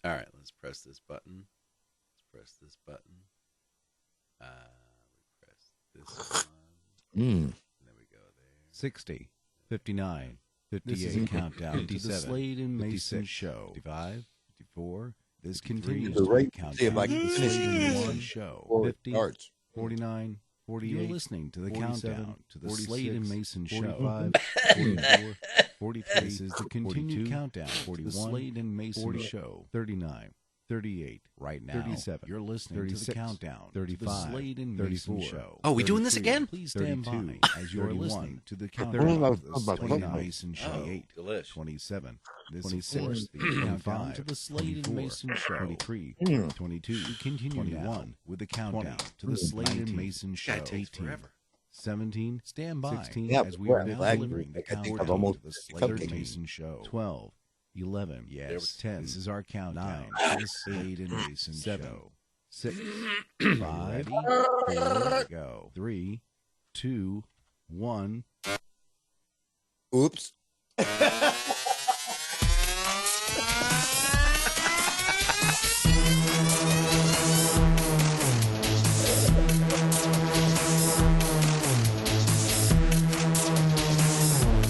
All right, let's press this button. We press this one. Mm. There we go. There. 60, 59, 58. This is a countdown to the Slade and Mayson show. 55, 54. This 53, continues So to right, the see if I countdown can to the finish Slade and this Mayson show. before it 50, starts. 49, 48. You're listening to the 47, countdown to the 46, Slade and Mayson show. 45, 44, 43. This is the continued 42, countdown to the 41, Slade and Mayson 40, show. 39, 38. Right now, 37, you're listening 36, to the countdown 35, to the Slade and Mayson 34. show. Oh, we doing this again? Please stand 32, by as you are 31, listening to the 30, countdown to the 30, Slade and Mayson show. 28, Delish. 27. This 26, of course, the 25 countdown to the Slade and 24, Mason show. 23, Mm. 22. We continue 21, now with the countdown 20, to the Slade 19, and Mason show. God, it takes 18, forever. 17. Stand by 16, Yeah, as we but are now like, delivering the I think I've countdown almost to the Slade cupcake. and Mason show. 12, 11. Yes, 10. This is our countdown 9, to the Slade and Mason 7, show. 6, Ready? 5, 4, go. 3, 2, 1. Oops.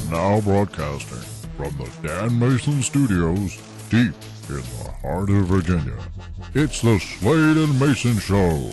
Now broadcasting from the Dan Mason Studios, deep in the heart of Virginia. It's the Slade and Mason Show.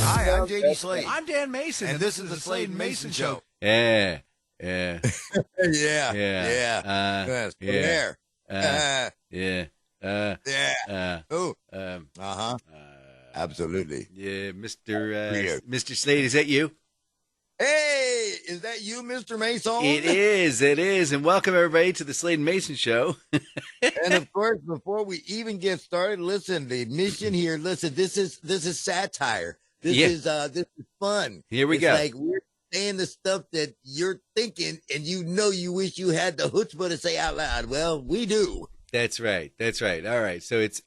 Hi, I'm JD Slade. I'm Dan Mason, And this is the Slade and Mason Show. Yeah, Yeah. yeah, Yes. yeah, There. yeah, Yeah. Oh. uh, Uh-huh. Absolutely. yeah, Weird. Mr. Slade, is that you? Hey, is that you, Mr. Mason? It is, and welcome everybody to the Slade and Mason show. And of course, before we even get started, listen, the mission here, listen, this is satire. This Yeah. is fun. Here we It's go. like we're saying the stuff that you're thinking and you wish you had the chutzpah to say out loud. Well, we do. That's right. All right, so it's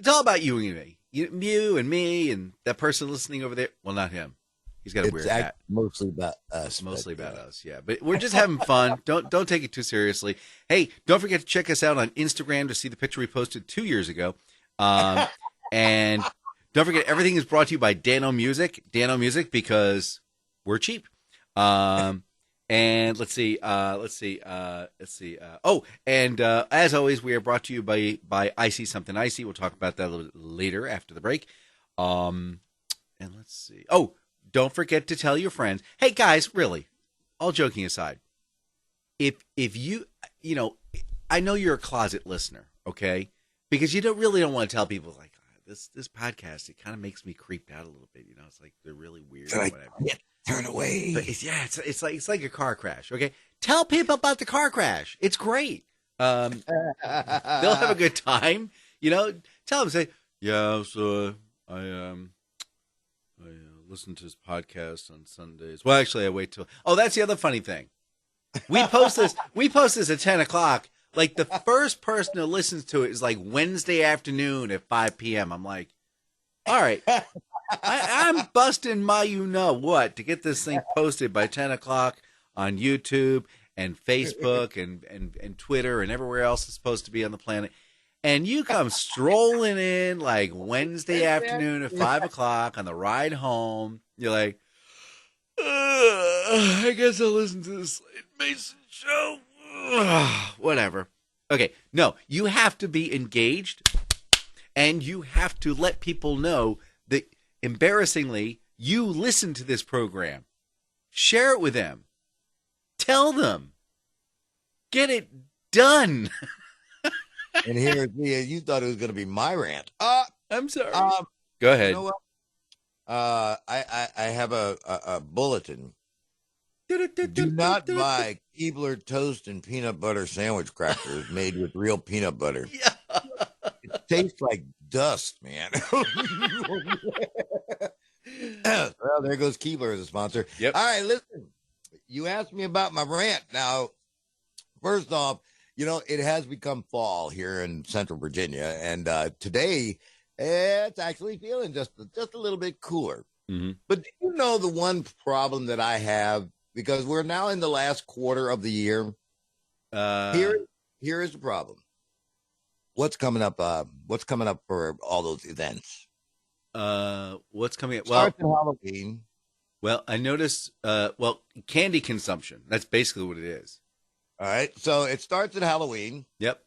all about you and me, you and me, and that person listening over there. Well, not him. He's got a weird hat. Mostly about us. It's mostly but, about us, yeah. But we're just having fun. Don't take it too seriously. Hey, don't forget to check us out on Instagram to see the picture we posted 2 years ago. And don't forget, everything is brought to you by Dano Music. Dano Music, because we're cheap. And let's see. Oh, and as always, we are brought to you by Icy Something Icy. We'll talk about that a little bit later after the break. And let's see. Oh, don't forget to tell your friends. Hey guys, really, all joking aside, if you I know you're a closet listener, okay? Because you don't want to tell people like this podcast. It kind of makes me creeped out a little bit. It's like they're really weird or whatever. Turn away. But it's like a car crash. Okay, tell people about the car crash. It's great. They'll have a good time. Tell them, say, yeah. So I listen to his podcast on Sundays. Well, actually, I wait till. Oh, that's the other funny thing. We post this at 10:00. Like the first person who listens to it is like Wednesday afternoon at 5 p.m. I'm like, all right. I'm busting my what to get this thing posted by 10:00 on YouTube and Facebook and Twitter and everywhere else it's supposed to be on the planet. And you come strolling in like Wednesday afternoon at 5:00 on the ride home. You're like, I guess I'll listen to this Slade Mason show. Whatever. Okay, no, you have to be engaged, and you have to let people know that, embarrassingly, you listen to this program. Share it with them. Tell them. Get it done. And here's me. You thought it was going to be my rant. I'm sorry. Go ahead. You know what? I have a bulletin. Do not buy Keebler toast and peanut butter sandwich crackers made with real peanut butter. Yeah. It tastes like dust, man. Well, there goes Keebler as a sponsor. Yep. All right, listen. you asked me about my rant. Now, first off, it has become fall here in Central Virginia, and today it's actually feeling just a little bit cooler. Mm-hmm. But do you know the one problem that I have, because we're now in the last quarter of the year? Here is the problem. What's coming up? What's coming up for all those events? What's coming up? Starts in Halloween. Well, I noticed. Candy consumption. That's basically what it is. All right. So it starts at Halloween. Yep.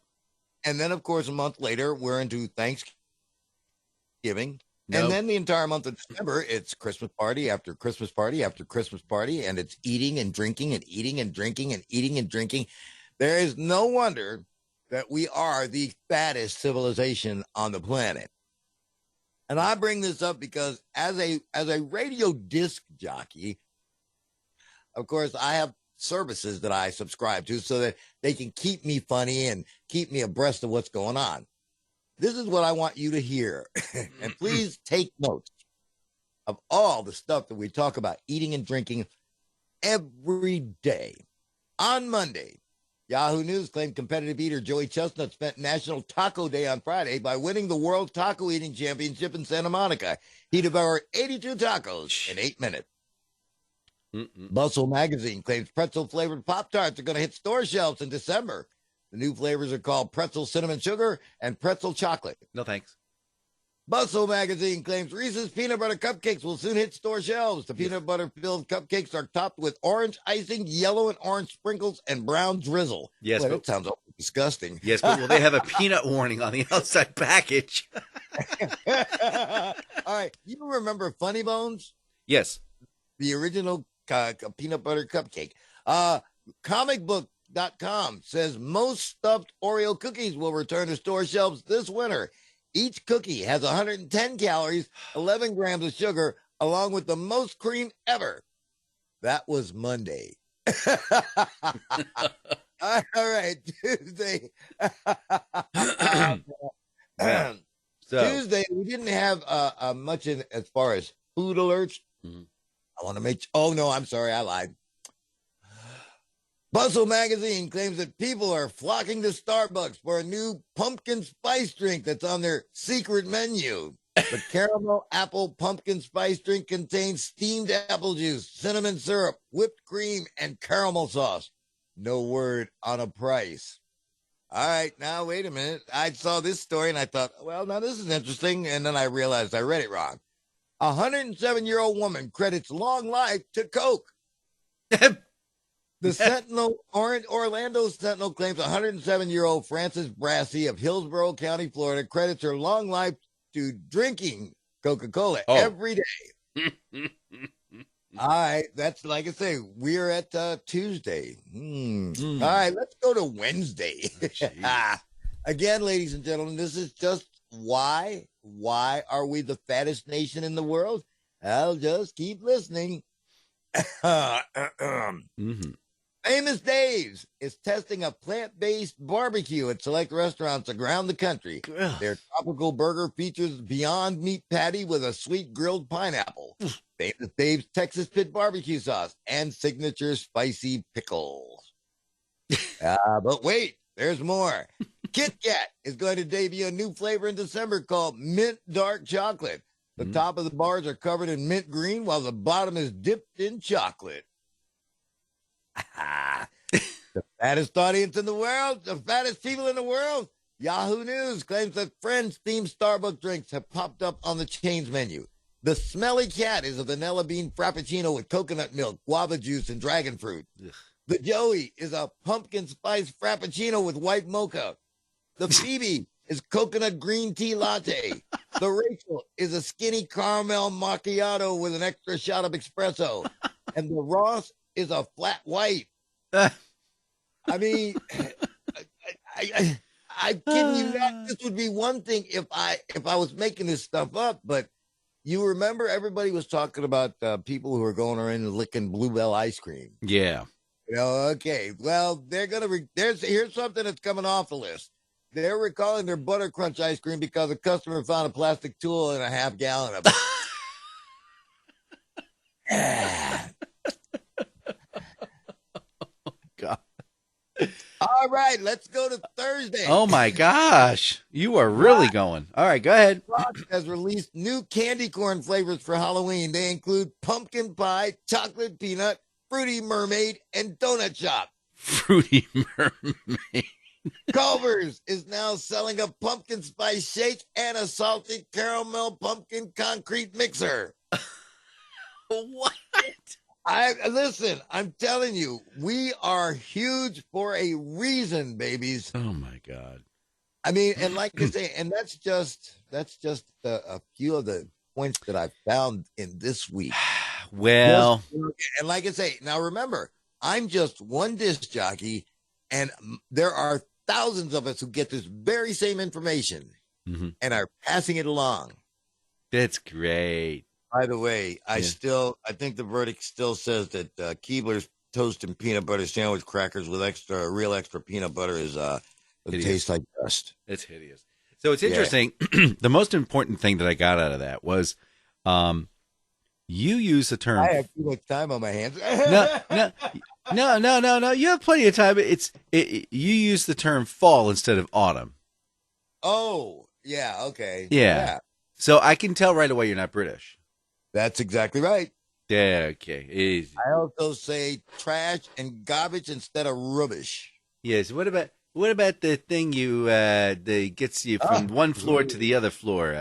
And then, of course, a month later, we're into Thanksgiving. Nope. And then the entire month of December, it's Christmas party after Christmas party after Christmas party. And it's eating and drinking and eating and drinking and eating and drinking. There is no wonder that we are the fattest civilization on the planet. And I bring this up because as a radio disc jockey, of course, I have services that I subscribe to so that they can keep me funny and keep me abreast of what's going on. This is what I want you to hear. And please take notes of all the stuff that we talk about eating and drinking every day. On Monday, Yahoo News claimed competitive eater Joey Chestnut spent National Taco Day on Friday by winning the World Taco Eating Championship in Santa Monica. He devoured 82 tacos in 8 minutes. Bustle Magazine claims pretzel-flavored Pop-Tarts are going to hit store shelves in December. The new flavors are called Pretzel Cinnamon Sugar and Pretzel Chocolate. No thanks. Bustle Magazine claims Reese's Peanut Butter Cupcakes will soon hit store shelves. The peanut butter-filled cupcakes are topped with orange icing, yellow and orange sprinkles, and brown drizzle. Yes, Boy, that sounds disgusting. Yes, but will they have a peanut warning on the outside package? All right. You remember Funny Bones? Yes. The original peanut butter cupcake. Comicbook.com says most stuffed Oreo cookies will return to store shelves this winter. Each cookie has 110 calories, 11 grams of sugar, along with the most cream ever. That was Monday. All right, Tuesday. Tuesday, we didn't have much in as far as food alerts. Mm-hmm. I want to make. Oh no, I'm sorry, I lied. Bustle Magazine claims that people are flocking to Starbucks for a new pumpkin spice drink that's on their secret menu. The caramel apple pumpkin spice drink contains steamed apple juice, cinnamon syrup, whipped cream, and caramel sauce. No word on a price. All right, now wait a minute. I saw this story and I thought, well, now this is interesting. And then I realized I read it wrong. A 107-year-old woman credits long life to Coke. The Sentinel, Orlando Sentinel claims 107-year-old Frances Brassey of Hillsborough County, Florida, credits her long life to drinking Coca-Cola every day. All right, that's like I say, we're at Tuesday. All right, let's go to Wednesday. Again, ladies and gentlemen, this is just why are we the fattest nation in the world? I'll just keep listening. Famous Dave's is testing a plant-based barbecue at select restaurants around the country. Their tropical burger features Beyond Meat patty with a sweet grilled pineapple, Famous Dave's Texas Pit barbecue sauce, and signature spicy pickles. But wait, there's more. Kit Kat is going to debut a new flavor in December called Mint Dark Chocolate. The top of the bars are covered in mint green, while the bottom is dipped in chocolate. The fattest audience in the world, the fattest people in the world. Yahoo News claims that Friends-themed Starbucks drinks have popped up on the chain's menu. The Smelly Cat is a vanilla bean frappuccino with coconut milk, guava juice, and dragon fruit. The Joey is a pumpkin spice frappuccino with white mocha. The Phoebe is coconut green tea latte. The Rachel is a skinny caramel macchiato with an extra shot of espresso. And the Ross is a flat white. I mean, I kidding you not. This would be one thing if I was making this stuff up, but you remember everybody was talking about people who are going around and licking Bluebell ice cream. Yeah. Okay. Well, here's something that's coming off the list. They're recalling their Butter Crunch ice cream because a customer found a plastic tool in a half gallon of it. God. All right, let's go to Thursday. Oh my gosh. You are really going. All right, go ahead. Rock has released new candy corn flavors for Halloween. They include pumpkin pie, chocolate peanut, fruity mermaid, and donut shop. Fruity Mermaid. Culver's is now selling a pumpkin spice shake and a salted caramel pumpkin concrete mixer. What? Listen, I'm telling you, we are huge for a reason, babies. Oh my God. I mean, and like I say, and that's just a few of the points that I found in this week. Well, And like I say, now remember, I'm just one disc jockey, and there are thousands of us who get this very same information and are passing it along. that's great. By the way, I think the verdict still says that Keebler's toast and peanut butter sandwich crackers with real extra peanut butter it tastes like dust. It's hideous. So it's interesting. The most important thing that I got out of that was, you use the term. I have too much time on my hands. No. You have plenty of time. You use the term fall instead of autumn. Oh, yeah. Okay. Yeah. So I can tell right away you're not British. That's exactly right. Yeah. Okay. Easy. I also say trash and garbage instead of rubbish. Yes. What about the thing that gets you from one floor to the other floor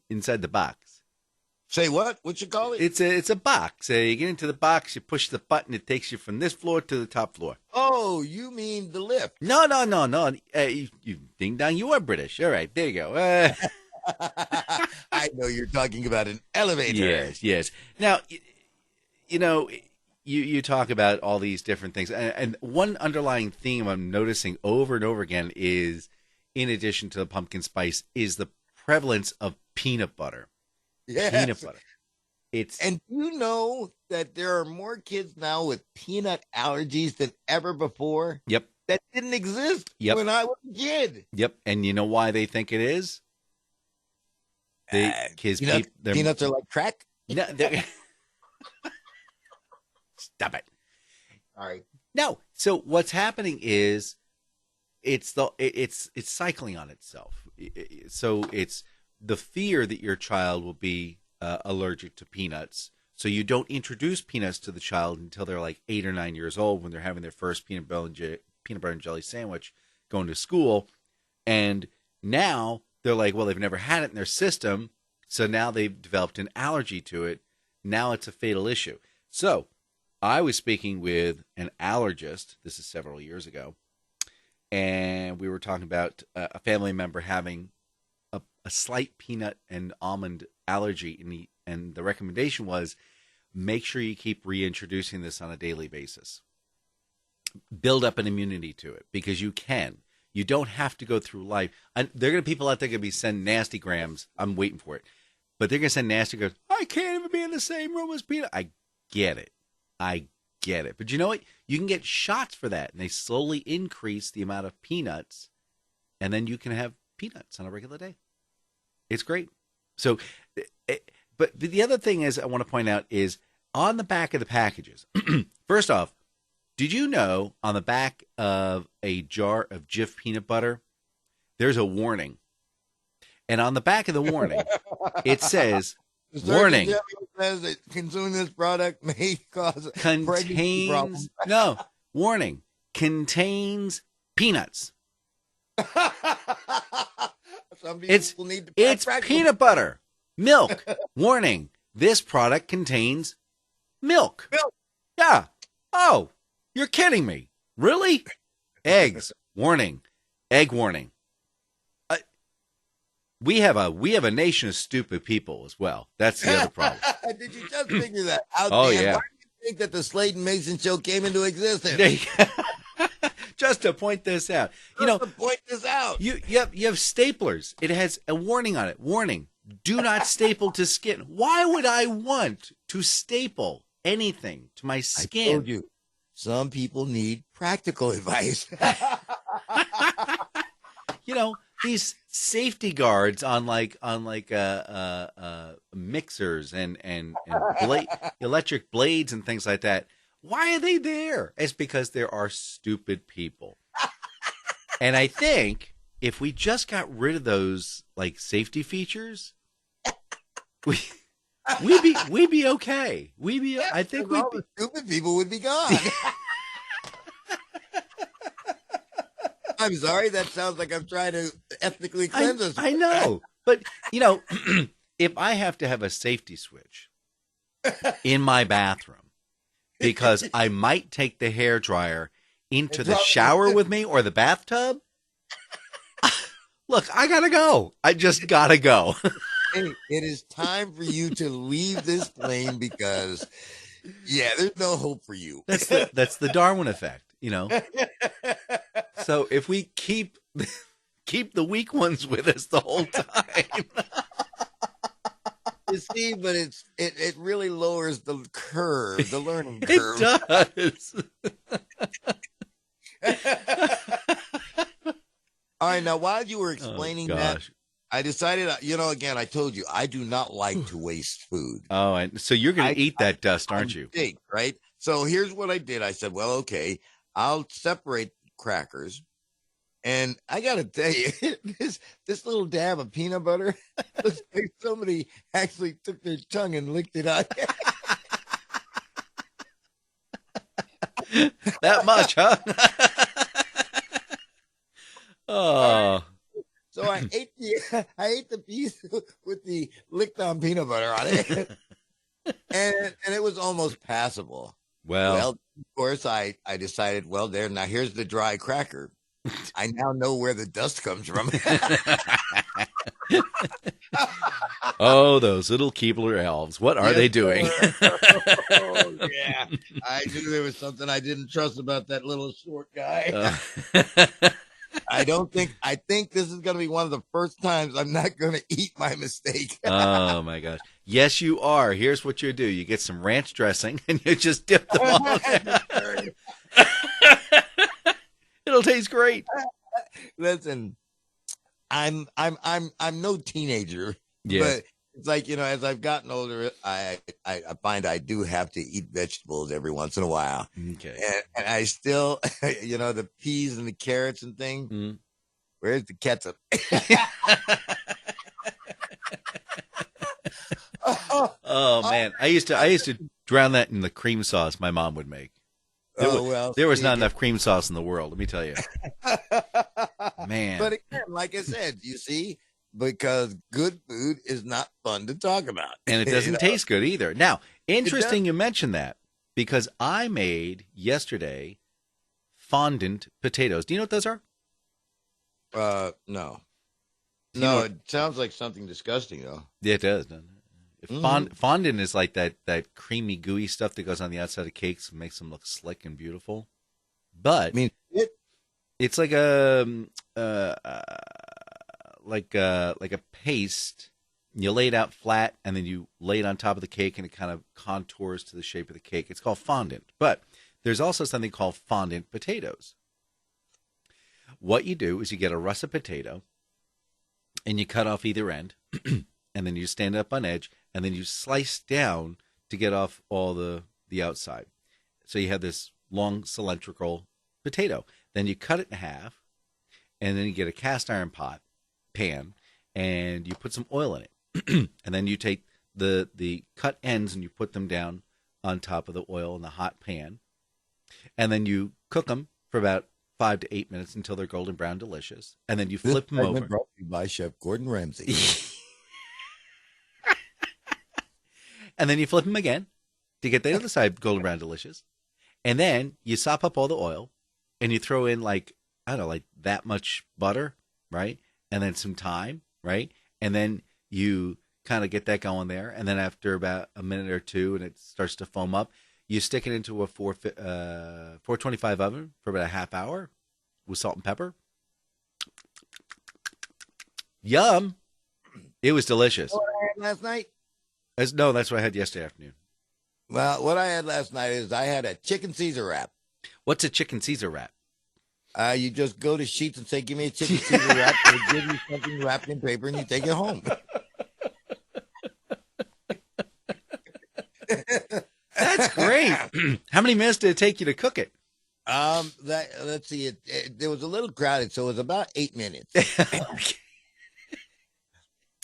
inside the box? Say what? What you call it? It's a box. You get into the box, you push the button, it takes you from this floor to the top floor. Oh, you mean the lift? No. You ding dong. You are British. All right, there you go. I know you're talking about an elevator. Yes. Now, you talk about all these different things, and one underlying theme I'm noticing over and over again is, in addition to the pumpkin spice, is the prevalence of peanut butter. Yes. Peanut butter. And you know that there are more kids now with peanut allergies than ever before? Yep. That didn't exist when I was a kid. Yep. And you know why they think it is? Peanuts are like crack? No, stop it. All right. No. So what's happening is it's cycling on itself. So it's the fear that your child will be allergic to peanuts. So you don't introduce peanuts to the child until they're like 8 or 9 years old, when they're having their first peanut butter and jelly sandwich going to school. And now they're like, well, they've never had it in their system. So now they've developed an allergy to it. Now it's a fatal issue. So I was speaking with an allergist. This is several years ago. And we were talking about a family member having a slight peanut and almond allergy. And the recommendation was, make sure you keep reintroducing this on a daily basis. Build up an immunity to it, because you can. You don't have to go through life. And there are going to be people out there going to be sending nasty grams. I'm waiting for it. But they're going to send nasty grams. I can't even be in the same room as peanut. I get it. But you know what? You can get shots for that. And they slowly increase the amount of peanuts. And then you can have peanuts on a regular day. It's great. So, but the other thing is I want to point out is on the back of the packages. First off, did you know on the back of a jar of Jif peanut butter, there's a warning? And on the back of the warning, it says, warning. Says that consuming this product may cause pregnancy problems. No, warning, contains peanuts. It's peanut butter. Milk. Warning, this product contains milk. Yeah. Oh, you're kidding me. Really? Eggs. Warning. Egg warning. We have a nation of stupid people as well. That's the other problem. Did you just figure that out? Oh, Dan? yeah. Why do you think that the Slade and Mayson show came into existence? Just to point this out. You have staplers. It has a warning on it. Warning. Do not staple to skin. Why would I want to staple anything to my skin? I told you. Some people need practical advice. These safety guards on mixers and electric blades and things like that. Why are they there? It's because there are stupid people. And I think if we just got rid of those like safety features, we'd be okay. I think we'd all be. the stupid people would be gone. I'm sorry, that sounds like I'm trying to ethnically cleanse us. I know, but if I have to have a safety switch in my bathroom because I might take the hairdryer into the shower with me or the bathtub, look, I gotta go. I just gotta go. Hey, it is time for you to leave this plane because, there's no hope for you. That's the Darwin effect, So if we keep the weak ones with us the whole time. You see, but it really lowers the curve, the learning curve. It does. All right, now while you were explaining that, I decided, again, I told you, I do not like to waste food. Oh, so you're going to eat that dust, aren't you? Big, right? So here's what I did. I said, well, okay, I'll separate crackers. And I got to tell you, this little dab of peanut butter, looks like somebody actually took their tongue and licked it out. That much, huh? Oh. So I ate the piece with the licked on peanut butter on it, and it was almost passable. Well, of course, I decided, well, now here's the dry cracker. I now know where the dust comes from. Oh, those little Keebler elves. What are they doing? Oh, yeah. I knew there was something I didn't trust about that little short guy. I think this is going to be one of the first times I'm not going to eat my mistake. Oh, my gosh. Yes, you are. Here's what you do. You get some ranch dressing and you just dip them all in. It'll taste great. Listen, I'm no teenager, yes. But it's like, as I've gotten older, I find I do have to eat vegetables every once in a while. Okay. And I still, the peas and the carrots and things. Mm. Where's the ketchup? Oh man, I used to drown that in the cream sauce my mom would make. There was not enough cream sauce in the world, let me tell you. Man. But again, like I said, you see, because good food is not fun to talk about. And it doesn't taste good either. Now, interesting you mentioned that because I made yesterday fondant potatoes. Do you know what those are? No. No, it sounds like something disgusting, though. Yeah, it does, doesn't it? Fondant is like that creamy, gooey stuff that goes on the outside of cakes and makes them look slick and beautiful. But it's like a paste. You lay it out flat, and then you lay it on top of the cake, and it kind of contours to the shape of the cake. It's called fondant. But there's also something called fondant potatoes. What you do is you get a russet potato, and you cut off either end, and then you stand up on edge, and then you slice down to get off all the outside. So you have this long cylindrical potato. Then you cut it in half, and then you get a cast iron pan, and you put some oil in it. And then you take the cut ends and you put them down on top of the oil in the hot pan. And then you cook them for about 5 to 8 minutes until they're golden brown, delicious. And then you flip them over. Brought to you by Chef Gordon Ramsay. And then you flip them again to get the other side golden brown, delicious. And then you sop up all the oil and you throw in like that much butter, right? And then some thyme, right? And then you kind of get that going there. And then after about a minute or two and it starts to foam up, you stick it into a 425 oven for about a half hour with salt and pepper. Yum. It was delicious. What I had last night? No, that's what I had yesterday afternoon. Well, what I had last night is I had a chicken Caesar wrap. What's a chicken Caesar wrap? You just go to Sheets and say, give me a chicken Caesar wrap. They give you something wrapped in paper and you take it home. That's great. How many minutes did it take you to cook it? Let's see. It was a little crowded, so it was about 8 minutes. Okay.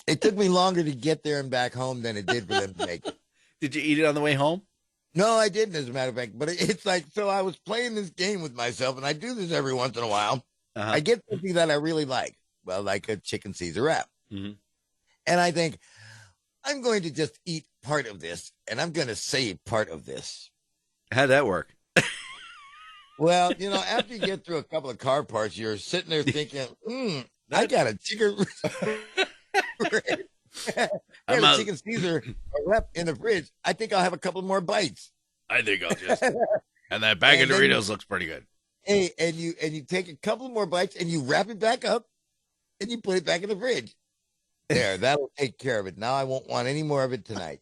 It took me longer to get there and back home than it did for them to make it. Did you eat it on the way home? No, I didn't, as a matter of fact. But it's like, so I was playing this game with myself, and I do this every once in a while. Uh-huh. I get something that I really like. Well, like a chicken Caesar wrap. Mm-hmm. And I think, I'm going to just eat part of this, and I'm going to save part of this. How'd that work? Well, after you get through a couple of car parts, you're sitting there thinking, I got a chicken. I got a chicken Caesar wrap in the fridge. I think I'll have a couple more bites. I think I'll just. And that bag of Doritos looks pretty good. Hey, and you take a couple more bites and you wrap it back up and you put it back in the fridge. There, that'll take care of it. Now I won't want any more of it tonight.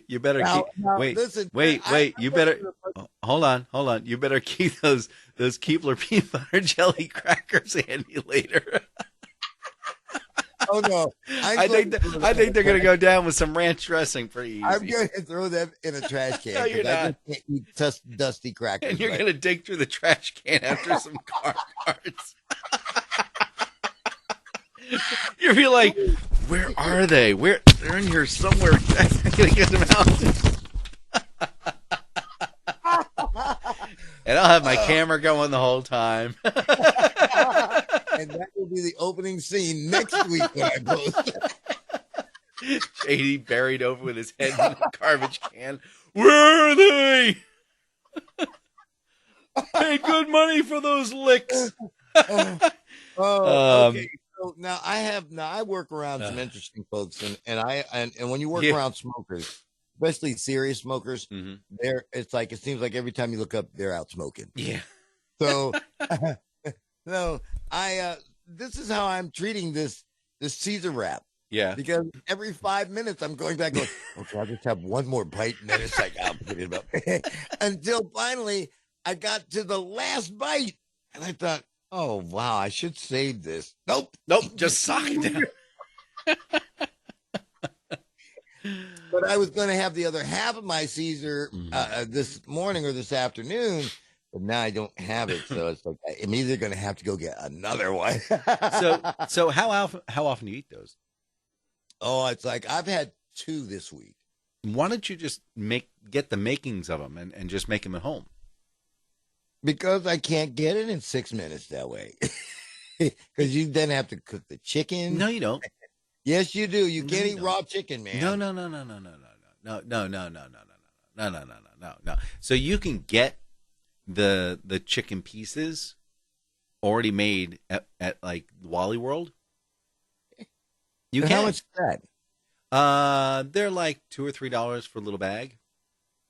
You better Now, wait. listen, Wait. You better hold on. You better keep those Keebler peanut butter jelly crackers handy later. Oh no! I think they're going to go down with some ranch dressing pretty easy. I'm going to throw them in a trash can. No, you're not. I just can't eat dusty crackers. And you're going to dig through the trash can after some car parts. You'll be like, where are they? They're in here somewhere. I'm going to get them out. And I'll have my camera going the whole time. And that will be the opening scene next week when I post. JD buried over with his head in a garbage can. Where are they? Paid good money for those licks. Okay. So now I work around some interesting folks, and when you work around smokers, especially serious smokers, it seems like every time you look up, they're out smoking. Yeah. So, this is how I'm treating this Caesar wrap. Yeah. Because every 5 minutes I'm going back going, okay, I'll just have one more bite, and then it's like, I'll put it up. Until finally I got to the last bite, and I thought, oh, wow, I should save this. Nope, just sock it down. But I was going to have the other half of my Caesar this morning or this afternoon, but now I don't have it. So it's like I'm either going to have to go get another one. So how often do you eat those? Oh, it's like I've had 2 this week. Why don't you just get the makings of them and just make them at home? Because I can't get it in 6 minutes that way. Because you then have to cook the chicken. No, you don't. Yes, you do. You can't eat raw chicken, man. No. So you can get the chicken pieces already made at like Wally World. You can. How much is that? They're like $2 or $3 for a little bag.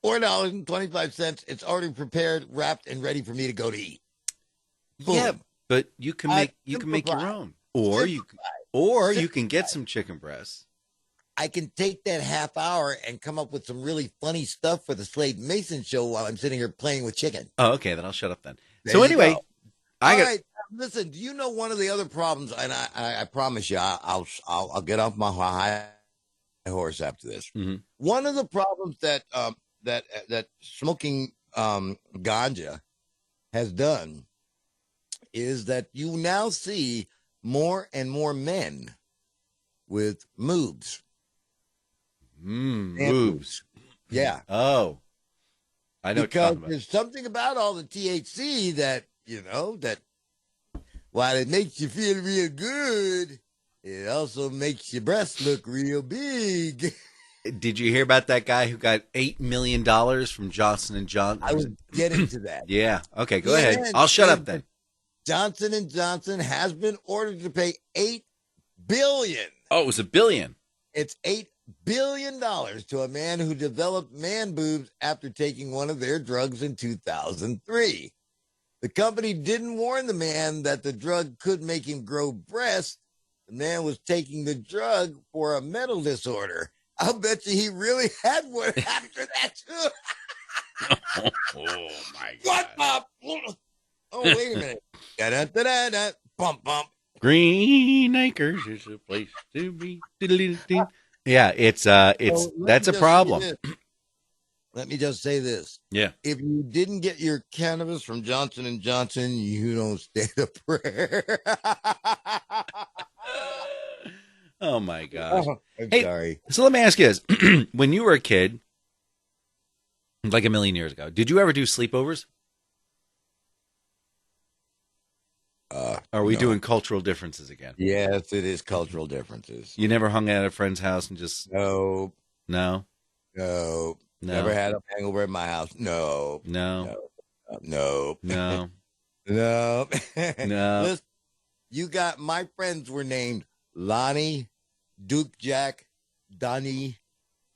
$4.25. It's already prepared, wrapped, and ready for me to go to eat. Boom. Yeah, but you can make your own, or you can get some chicken breasts. I can take that half hour and come up with some really funny stuff for the Slade Mayson show while I'm sitting here playing with chicken. Oh, okay, then I'll shut up then. There So you anyway, go. All right, listen. Do you know one of the other problems? And I promise you, I'll get off my high horse after this. Mm-hmm. One of the problems that smoking ganja has done is that you now see more and more men with moobs. Moves. Yeah. Oh, I know. Because there's something about all the THC that, that while it makes you feel real good, it also makes your breasts look real big. Did you hear about that guy who got $8 million from Johnson & Johnson? I was getting to that. Yeah. Okay, go ahead. I'll shut up then. Johnson & Johnson has been ordered to pay $8 billion. Oh, it was $1 billion. It's $8 billion to a man who developed man boobs after taking one of their drugs in 2003. The company didn't warn the man that the drug could make him grow breasts. The man was taking the drug for a mental disorder. I'll bet you he really had one after that, too. Oh, my God. What? Oh, wait a minute. Da-da-da-da-da. Bump, bump. Green Acres is a place to be. Yeah, that's a problem. let me just say this. Yeah. If you didn't get your cannabis from Johnson & Johnson, you don't stand a prayer. Oh my gosh. I'm Hey, sorry. so let me ask you this: when you were a kid, like a million years ago, did you ever do sleepovers? Are we No. doing cultural differences again? Yes, it is cultural differences. You never hung out at a friend's house and just No, no, no. no, Never had a hangover at my house. No, no, no, no, no. no. Listen, you got my friends were named Lonnie, Duke Jack, Donnie,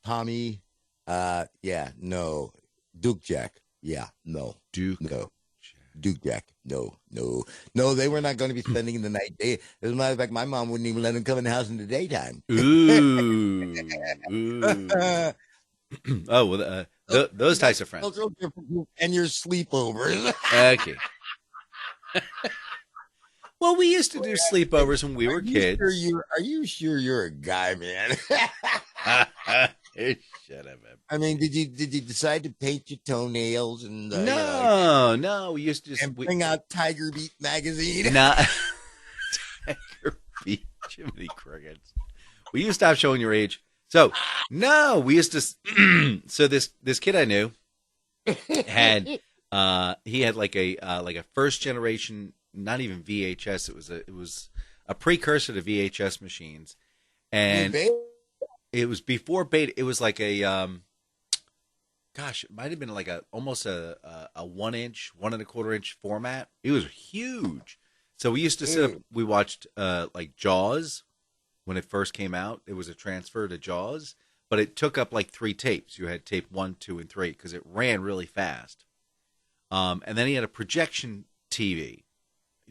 Tommy. Yeah, no. Duke Jack. Yeah, no. Duke. No. Duke Jack. No. They were not going to be spending the night. As a matter of fact, my mom wouldn't even let them come in the house in the daytime. Ooh, ooh. Oh well, those types of friends. Cultural differences and your sleepovers. Okay. Well, we used to do sleepovers when we were kids. Are you sure you're a guy, man? Shut up, man. I mean, did you decide to paint your toenails and No, we used to just bring out Tiger Beat magazine? No, Tiger Beat, Jiminy Crickets. Will you stop showing your age? So no, we used to. So this kid I knew had he had like a first generation, not even VHS. It was a precursor to VHS machines, and it was before beta. It was like a gosh, it might have been like almost a 1 inch, 1 1/4 inch format. It was huge. So we used to sit up. We watched like Jaws when it first came out. It was a transfer to Jaws, but it took up like 3 tapes. You had tape 1, 2, and 3 because it ran really fast. And then he had a projection TV.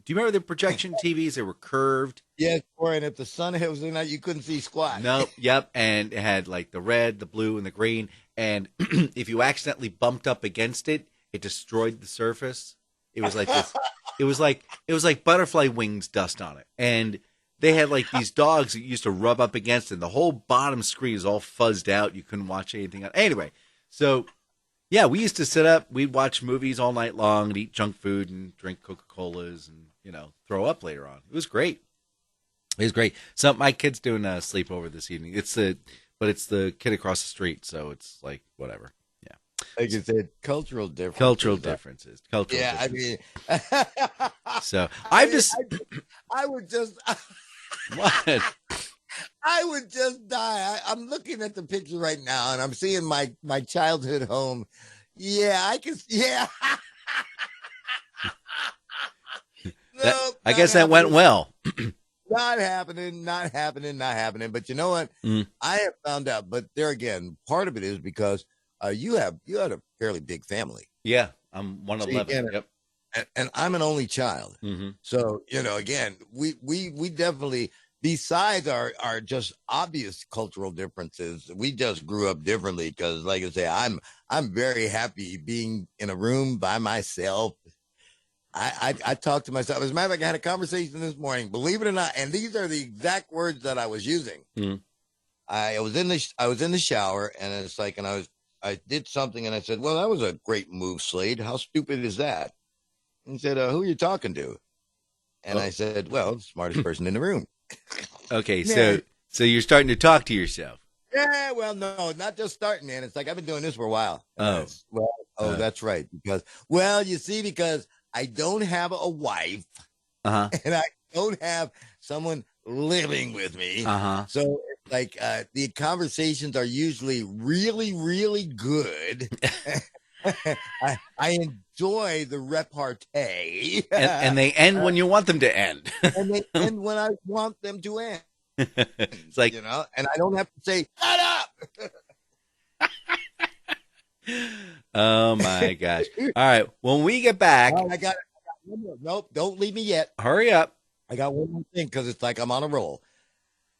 Do you remember the projection TVs? They were curved. Yes, and if the sun was in that, you couldn't see squat. No, yep, and it had like the red, the blue, and the green. And if you accidentally bumped up against it, it destroyed the surface. It was like this. It was like butterfly wings dust on it. And they had like these dogs that used to rub up against it. The whole bottom screen is all fuzzed out. You couldn't watch anything. Anyway, so yeah, we used to sit up. We'd watch movies all night long and eat junk food and drink Coca-Colas and throw up later on. It was great. It was great. So my kid's doing a sleepover this evening. It's the kid across the street, so it's like whatever. Yeah, like you said, cultural differences. Cultural differences. Yeah, differences. I mean, so I would just. What? I would just die. I'm looking at the picture right now, and I'm seeing my childhood home. Yeah, I can. Yeah. I guess that went well. Not happening. But you know what? I have found out. But there again, part of it is because you had a fairly big family. Yeah, I'm 111. Yep. And I'm an only child. Mm-hmm. So again, we definitely. Besides our just obvious cultural differences, we just grew up differently because, like I say, I'm very happy being in a room by myself. I talk to myself. As a matter of fact, I had a conversation this morning, believe it or not, and these are the exact words that I was using. Mm-hmm. I was in the shower, and it's like, and I did something, and I said, "Well, that was a great move, Slade. How stupid is that?" And he said, "Who are you talking to?" And I said, "Well, the smartest person in the room." Okay, so you're starting to talk to yourself. Yeah, well, no, not just starting, man. It's like I've been doing this for a while. That's right. Because I don't have a wife, and I don't have someone living with me. So it's like the conversations are usually really, really good. I enjoy the repartee. And they end when you want them to end. And they end when I want them to end. It's like, and I don't have to say, shut up. Oh my gosh. All right. When we get back. Oh, I got one more. Nope, don't leave me yet. Hurry up. I got one more thing because it's like I'm on a roll.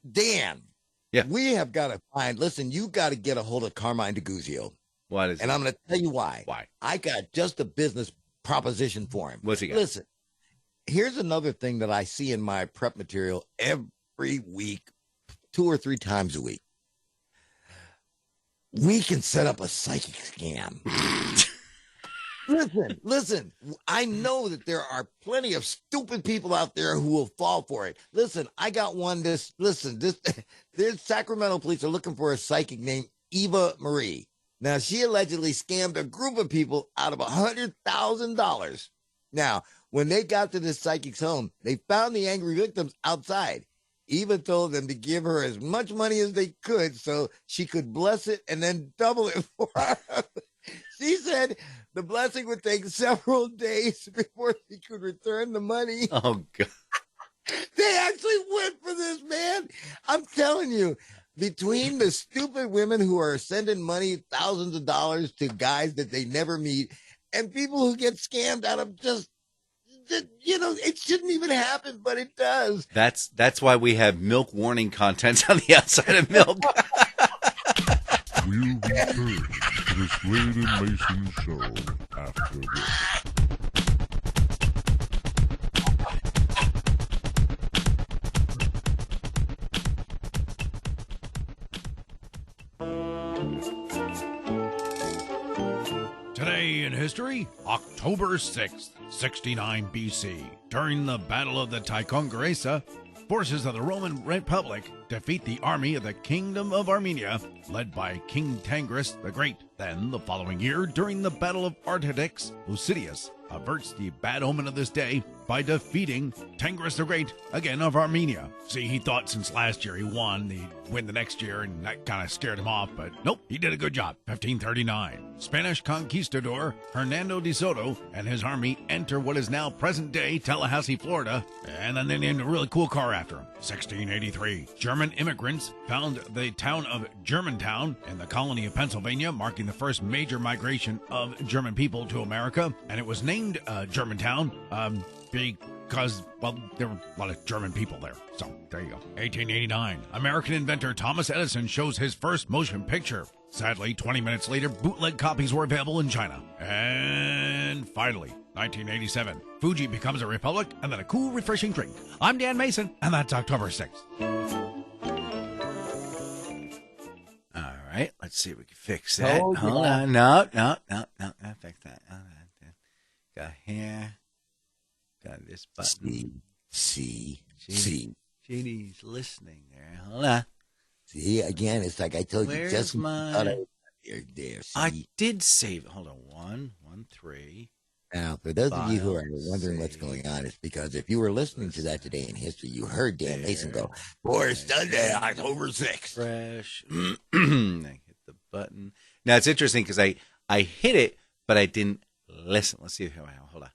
Dan. Yeah. We have got to find, listen, you got to get a hold of Carmine DeGuzio. What is it? And I'm going to tell you why. Why? I got just a business proposition for him. What's he got? Listen, here's another thing that I see in my prep material every week, 2 or 3 times a week. we can set up a psychic scam. Listen. I know that there are plenty of stupid people out there who will fall for it. Listen, I got one. There's Sacramento police are looking for a psychic named Eva Marie. Now, she allegedly scammed a group of people out of $100,000. Now, when they got to the psychic's home, they found the angry victims outside. Eva told them to give her as much money as they could so she could bless it and then double it for her. She said the blessing would take several days before she could return the money. Oh, God. They actually went for this, man. I'm telling you, between the stupid women who are sending money, thousands of dollars to guys that they never meet, and people who get scammed out of just, it shouldn't even happen, but it does. That's why we have milk warning content on the outside of milk. We'll return to the Slade and Mayson show after this. Today in history, October 6th, 69 BC. During the Battle of the Ticonderoga, forces of the Roman Republic defeat the army of the Kingdom of Armenia, led by King Tangris the Great. Then, the following year, during the Battle of Artedix, Lucidius averts the bad omen of this day by defeating Tangris the Great, again of Armenia. See, he thought since last year he won, he'd win the next year, and that kind of scared him off, but nope, he did a good job. 1539, Spanish conquistador Hernando de Soto and his army enter what is now present-day Tallahassee, Florida, and then they named a really cool car after him. 1683, German immigrants found the town of Germantown in the colony of Pennsylvania, marking the first major migration of German people to America, and it was named Germantown because, well, there were a lot of German people there. So, there you go. 1889, American inventor Thomas Edison shows his first motion picture. Sadly, 20 minutes later, bootleg copies were available in China. And finally, 1987, Fuji becomes a republic and then a cool, refreshing drink. I'm Dan Mayson, and that's October 6th. All right, let's see if we can fix that. Hold on. No, fix that. Got here. Got this button. See. Jeannie's listening there. Hold on. See, again, it's like I told Where's you just my... there. See? I did save it. Hold on. 1, 3. Now, for those of you who are wondering what's going on, it's because if you were listening to that today in history, you heard Dan Mayson go, "For Sunday, October 6th." Fresh. I hit the button. Now, it's interesting because I hit it, but I didn't listen. Let's see. Hold on.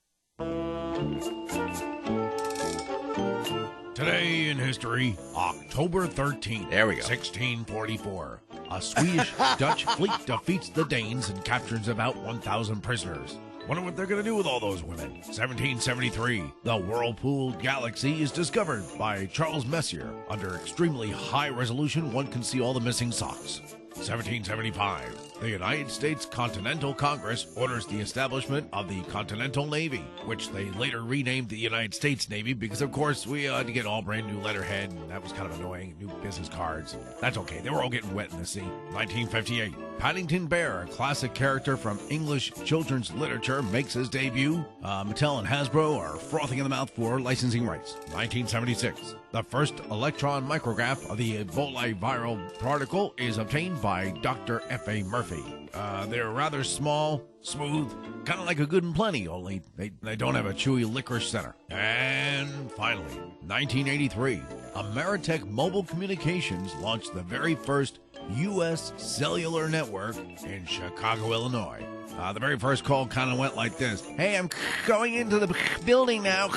Today in history, October 13th, There we go. 1644. A Swedish-Dutch fleet defeats the Danes and captures about 1,000 prisoners. Wonder what they're going to do with all those women. 1773, the Whirlpool Galaxy is discovered by Charles Messier. Under extremely high resolution, one can see all the missing socks. 1775, the United States Continental Congress orders the establishment of the Continental Navy, which they later renamed the United States Navy because, of course, we had to get all brand new letterhead, and that was kind of annoying, new business cards. That's okay, they were all getting wet in the sea. 1958, Paddington Bear, a classic character from English children's literature, makes his debut. Mattel and Hasbro are frothing in the mouth for licensing rights. 1976, the first electron micrograph of the Ebola viral particle is obtained by Dr. F.A. Murphy. They're rather small, smooth, kind of like a Good and Plenty, only they don't have a chewy licorice center. And finally, 1983, Ameritech Mobile Communications launched the very first U.S. cellular network in Chicago, Illinois. The very first call kind of went like this. "Hey, I'm going into the building now."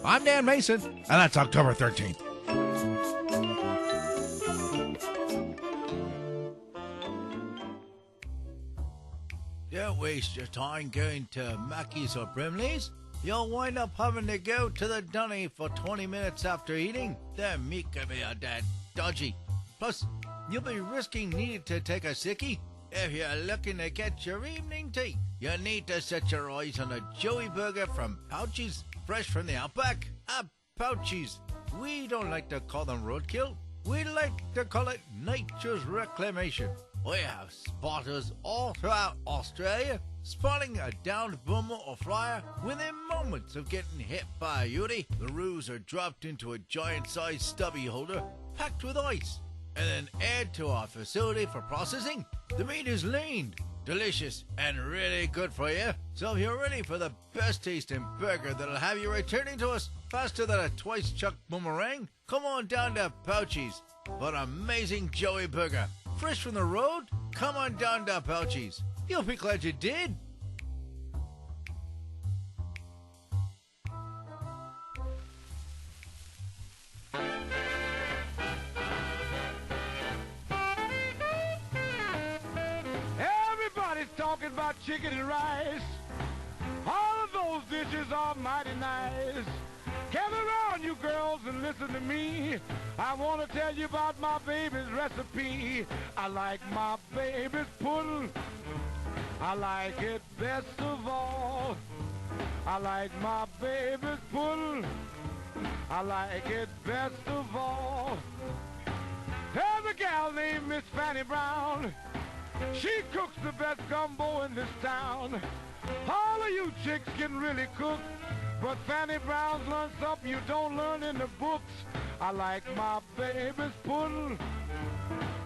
I'm Dan Mayson, and that's October 13th. Don't waste your time going to Mackey's or Brimley's. You'll wind up having to go to the dunny for 20 minutes after eating. Their meat can be a dead dodgy. Plus, you'll be risking needing to take a sickie. If you're looking to get your evening tea, you need to set your eyes on a Joey burger from Pouchies, fresh from the outback. Pouchies. We don't like to call them roadkill. We like to call it nature's reclamation. We have spotters all throughout Australia, spotting a downed boomer or flyer within moments of getting hit by a Yuri. The roos are dropped into a giant-sized stubby holder packed with ice, and then added to our facility for processing. The meat is lean, delicious, and really good for you. So if you're ready for the best tasting burger that'll have you returning to us faster than a twice-chucked boomerang, come on down to Pouchy's for an amazing Joey burger. Fresh from the road? Come on down to Pouchy's. You'll be glad you did. Everybody's talking about chicken and rice. All of those dishes are mighty nice. Gather around, you girls, and listen to me. I want to tell you about my baby's recipe. I like my baby's pudding. I like it best of all. I like my baby's pudding. I like it best of all. There's a gal named Miss Fanny Brown. She cooks the best gumbo in this town. All of you chicks can really cook, but Fanny Brown's learned something you don't learn in the books. I like my baby's pudding.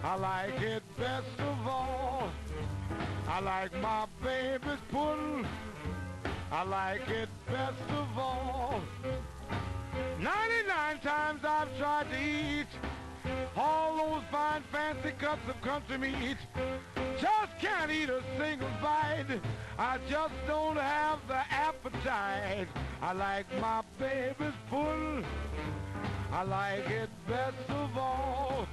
I like it best of all. I like my baby's pudding. I like it best of all. 99 times I've tried to eat all those fine fancy cuts of country meat. Just can't eat a single bite. I just don't have the appetite. I like my baby's pudding. I like it best of all.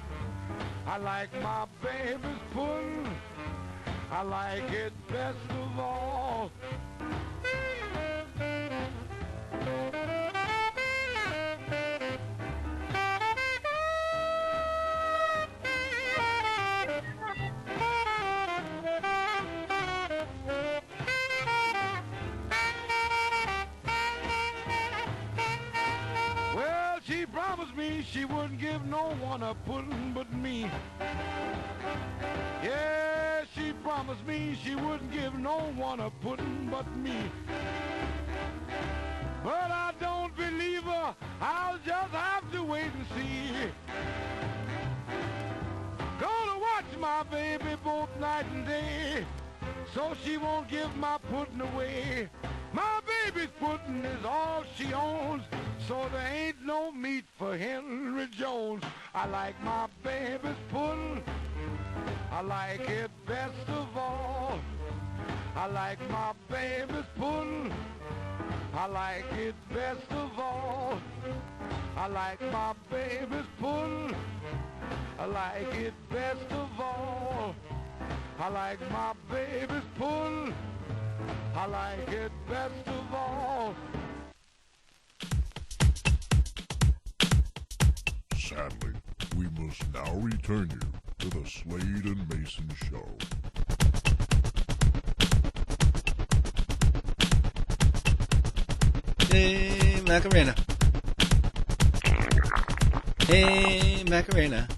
I like my baby's pudding. I like it best of all. Well, she promised me she wouldn't give no one a pudding but me. Yeah, she promised me she wouldn't give no one a pudding but me. But I don't believe her. I'll just have to wait and see. Gonna watch my baby both night and day, so she won't give my pudding away. My baby's pudding is all she owns, so there ain't no meat for Henry Jones. I like my baby's pudding. I like it best of all. I like my baby's pudding. I like it best of all. I like my baby's pudding. I like it best of all. I like my baby's pudding. I like it best of all. Sadly, we must now return you to the Slade and Mayson Show. Hey, Macarena. Hey, Macarena.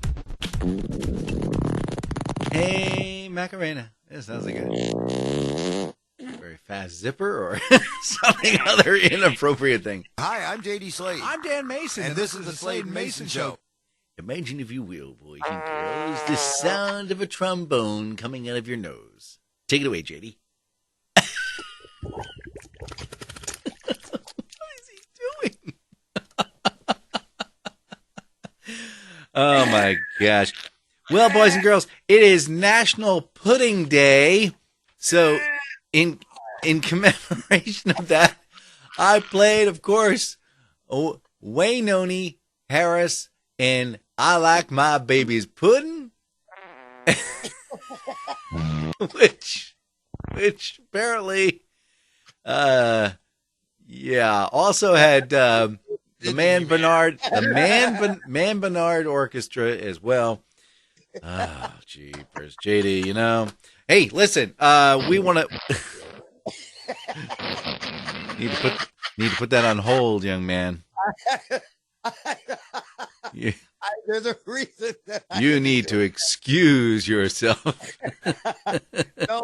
Hey, Macarena. That sounds like a very fast zipper or something other inappropriate thing. Hi, I'm JD Slade. I'm Dan Mayson, and this is the Slade and Mayson Show. Imagine, if you will, boys and girls, the sound of a trombone coming out of your nose. Take it away, JD. What is he doing? Oh, my gosh. Well, boys and girls, it is National Pudding Day. So, in commemoration of that, I played, of course, Waynoni Harris and I Like My Baby's Pudding, which apparently, also had the Man Bernard Orchestra as well. Oh, jeepers, JD, you know. Hey, listen, we want to need to put that on hold, young man. Yeah. I There's a reason that You need to excuse yourself. No,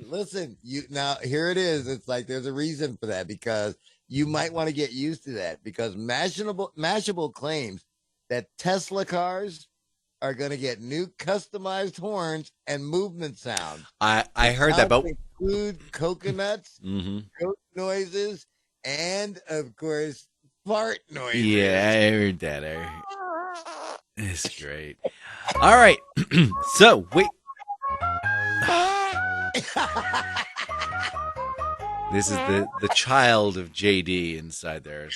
listen. Now here it is. It's like there's a reason for that because you might want to get used to that because Mashable claims that Tesla cars are going to get new customized horns and movement sound. I heard that, but include coconuts, goat noises, and of course fart noises. Yeah, I heard that. It's great. All right. So wait. This is the child of JD inside there.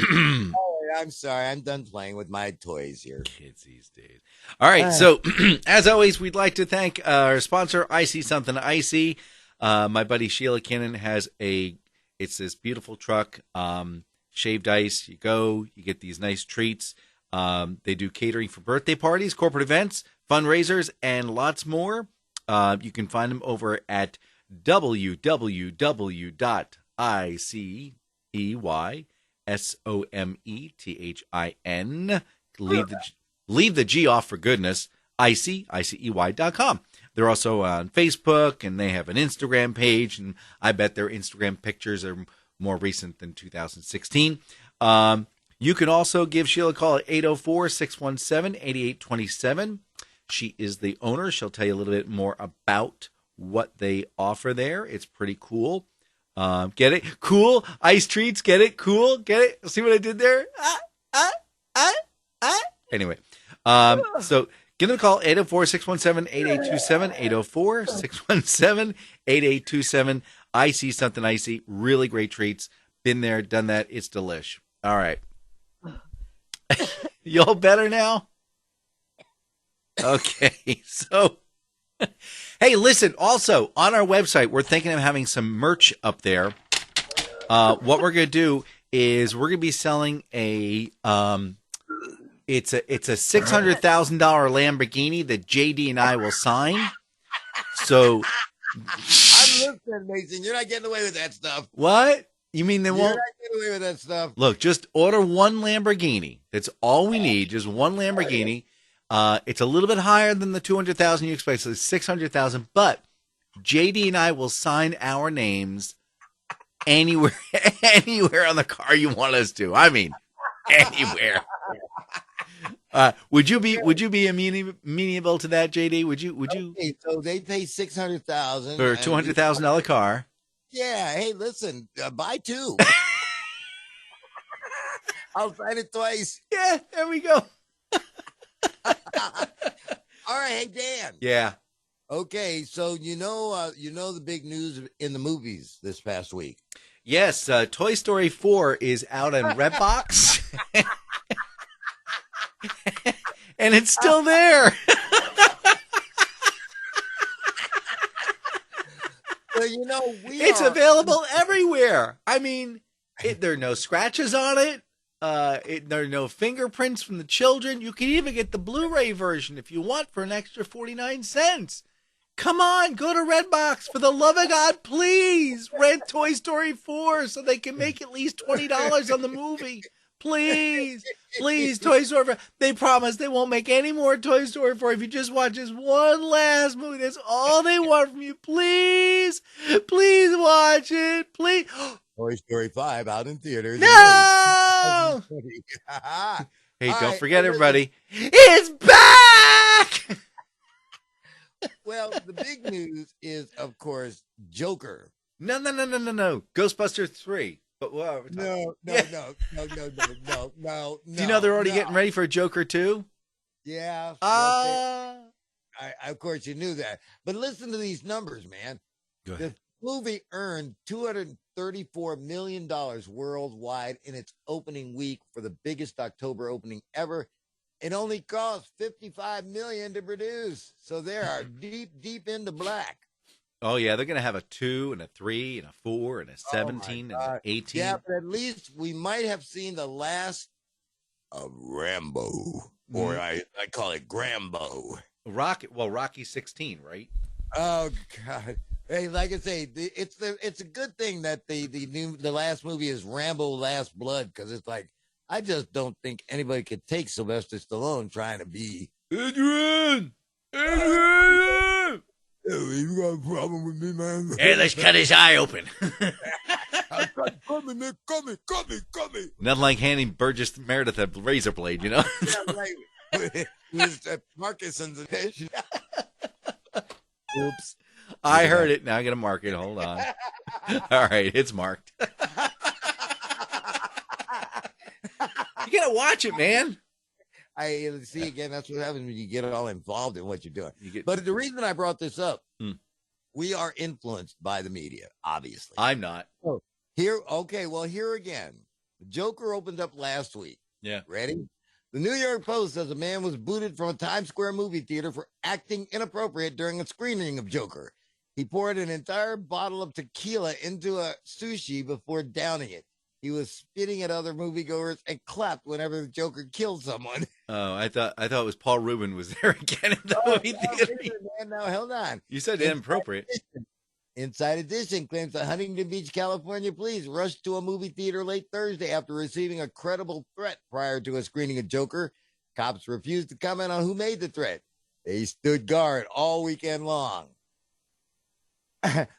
Oh, I'm sorry. I'm done playing with my toys here. Kids these days. All right. So as always, we'd like to thank our sponsor, Icy Something Icy. My buddy Sheila Cannon has it's this beautiful truck, shaved ice. You go, you get these nice treats. They do catering for birthday parties, corporate events, fundraisers, and lots more. You can find them over at www.iceyomeThin. Leave the G off for goodness. ICEY.com. They're also on Facebook, and they have an Instagram page, and I bet their Instagram pictures are more recent than 2016. You can also give Sheila a call at 804-617-8827. She is the owner. She'll tell you a little bit more about what they offer there. It's pretty cool. Get it? Cool. Ice treats. Get it? Cool. Get it? See what I did there? Anyway, so give them a call, 804-617-8827, 804-617-8827. I see something icy. Really great treats. Been there, done that. It's delish. All right. Y'all better now? Okay, so hey, listen, also on our website, we're thinking of having some merch up there. What we're going to do is we're going to be selling it's a $600,000 Lamborghini that JD and I will sign. So I'm listening, Mason. You're not getting away with that stuff. What? You mean they won't? You're not getting away with that stuff. Look, just order one Lamborghini. That's all we need. Just one Lamborghini. It's a little bit higher than the 200,000 you expect, so it's 600,000. But JD and I will sign our names anywhere on the car you want us to. I mean, anywhere. Would you be amenable to that, JD? Would you? Okay, so they pay $600,000 for a $200,000 car? Yeah. Hey, listen, buy two. I'll sign it twice. Yeah, there we go. All right, hey Dan. Yeah. Okay, so you know the big news in the movies this past week. Yes, Toy Story 4 is out on Redbox, and it's still there. Well, it's available everywhere. I mean, there are no scratches on it. There are no fingerprints from the children. You can even get the Blu-ray version if you want for an extra 49 cents. Come on, go to Redbox. For the love of God, please rent Toy Story 4 so they can make at least $20 on the movie. Please, Toy Story 4. They promise they won't make any more Toy Story 4 if you just watch this one last movie. That's all they want from you. Please watch it. Please. Toy Story 5 out in theaters. No! Hey, don't forget, everybody. It's back! Well, the big news is, of course, Joker. No. Ghostbusters 3. But No. Do you know they're already getting ready for Joker 2? Yeah. Of course, you knew that. But listen to these numbers, man. Go ahead. The movie earned $234 million worldwide in its opening week for the biggest October opening ever. It only cost $55 million to produce. So they are deep into black. Oh, yeah. They're going to have a 2 and a 3 and a 4 and a 17 and an 18. Yeah, but at least we might have seen the last of Rambo. Or I call it Grambo. Rocky 16, right? Oh, God. Hey, like I say, it's a good thing that the last movie is Rambo Last Blood, because it's like I just don't think anybody could take Sylvester Stallone trying to be Adrian! Hey, you got a problem with me, man? Hey, let's cut his eye open. Come in, come in. Nothing like handing Burgess Meredith a razor blade, you know? Yeah, right. With Parkinson's. Oops. I heard it. Now I got to mark it. Hold on. All right, it's marked. You got to watch it, man. I see again. That's what happens when you get all involved in what you're doing. But the reason I brought this up, we are influenced by the media, obviously. I'm not. Oh, here, okay. Well, here again, the Joker opened up last week. Yeah. Ready? The New York Post says a man was booted from a Times Square movie theater for acting inappropriate during a screening of Joker. He poured an entire bottle of tequila into a sushi before downing it. He was spitting at other moviegoers and clapped whenever the Joker killed someone. Oh, I thought it was Paul Rubin was there again in the movie theater. Man, now hold on. You said inappropriate. Inside Edition claims that Huntington Beach, California police rushed to a movie theater late Thursday after receiving a credible threat prior to a screening of Joker. Cops refused to comment on who made the threat. They stood guard all weekend long.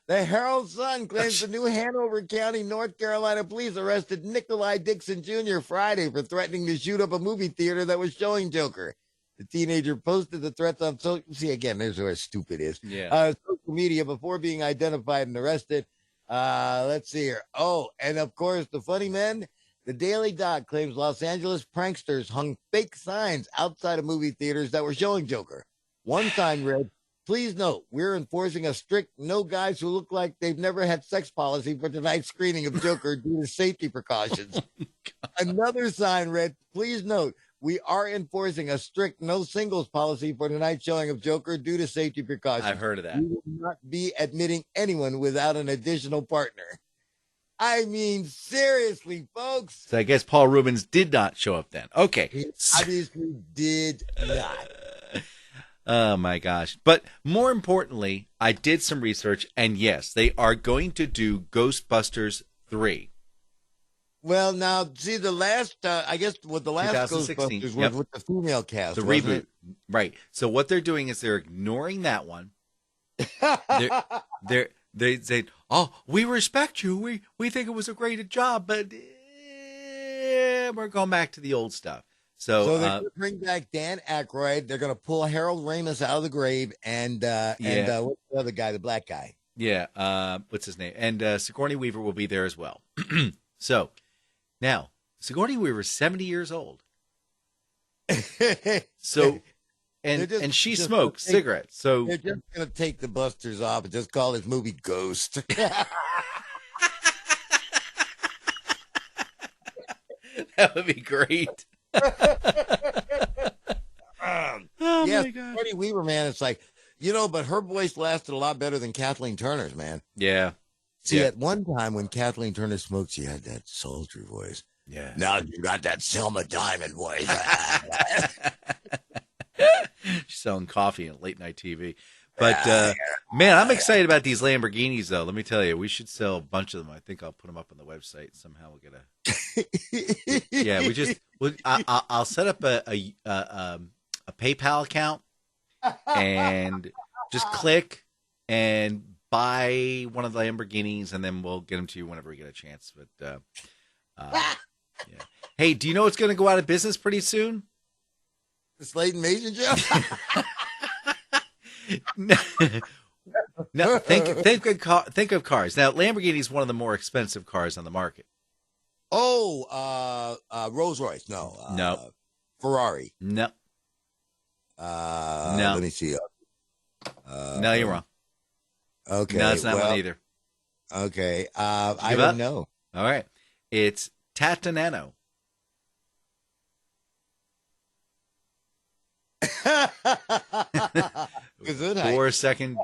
The Herald Sun claims the New Hanover County, North Carolina police arrested Nikolai Dixon Jr. Friday for threatening to shoot up a movie theater that was showing Joker. The teenager posted the threats on social. See, again, there's where stupid is. Yeah. Social media before being identified and arrested. Let's see here. Oh, and of course, the funny men. The Daily Dot claims Los Angeles pranksters hung fake signs outside of movie theaters that were showing Joker. One sign read, "Please note, we're enforcing a strict no guys who look like they've never had sex policy for tonight's screening of Joker due to safety precautions." Another sign read, "Please note, we are enforcing a strict no singles policy for tonight's showing of Joker due to safety precautions. I've heard of that. We will not be admitting anyone without an additional partner." I mean, seriously, folks. So I guess Paul Rubens did not show up then. Okay. He obviously did not. Oh, my gosh. But more importantly, I did some research, and yes, they are going to do Ghostbusters 3. Well, now, see, the last, I guess, what the last 2016, Ghostbusters yep. was with the female cast. The wasn't reboot. it? Right. So what they're doing is they're ignoring that one. They say, "Oh, we respect you. We think it was a great job, but we're going back to the old stuff." So they're going to bring back Dan Aykroyd. They're going to pull Harold Ramis out of the grave, and what's the other guy, the black guy? Yeah, what's his name? And Sigourney Weaver will be there as well. So now Sigourney Weaver's 70 years old. So and she smokes cigarettes. So they're just going to take the busters off and just call this movie Ghost. That would be great. Oh yes, my God. Sigourney Weaver, man, it's like, but her voice lasted a lot better than Kathleen Turner's, man. Yeah. See, at one time when Kathleen Turner smoked, she had that sultry voice. Yeah. Now you got that Selma Diamond voice. She's selling coffee on late night TV. But, man, I'm excited about these Lamborghinis, though. Let me tell you, we should sell a bunch of them. I think I'll put them up on the website. Somehow we'll get yeah, I'll set up a PayPal account and just click and buy one of the Lamborghinis, and then we'll get them to you whenever we get a chance. But, yeah. Hey, do you know what's going to go out of business pretty soon? The Slade and Mayson show? No, think of cars. Now, Lamborghini is one of the more expensive cars on the market. Oh, Rolls Royce. No. No. Ferrari. No. No. Let me see. No, you're wrong. Okay. No, it's not one either. Okay. I don't know. All right. It's Tatanano. Good 4 second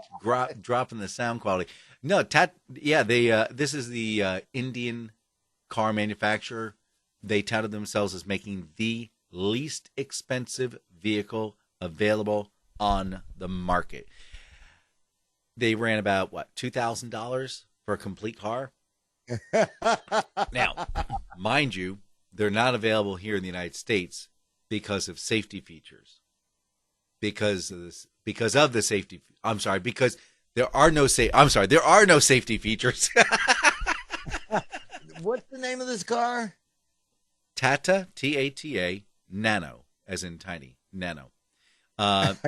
drop in the sound quality. No, this is the Indian car manufacturer. They touted themselves as making the least expensive vehicle available on the market. They ran about $2,000 for a complete car. Now, mind you, they're not available here in the United States because of safety features. Because of the safety. I'm sorry. Because there are no safety features. What's the name of this car? Tata, Tata, Nano, as in tiny, Nano.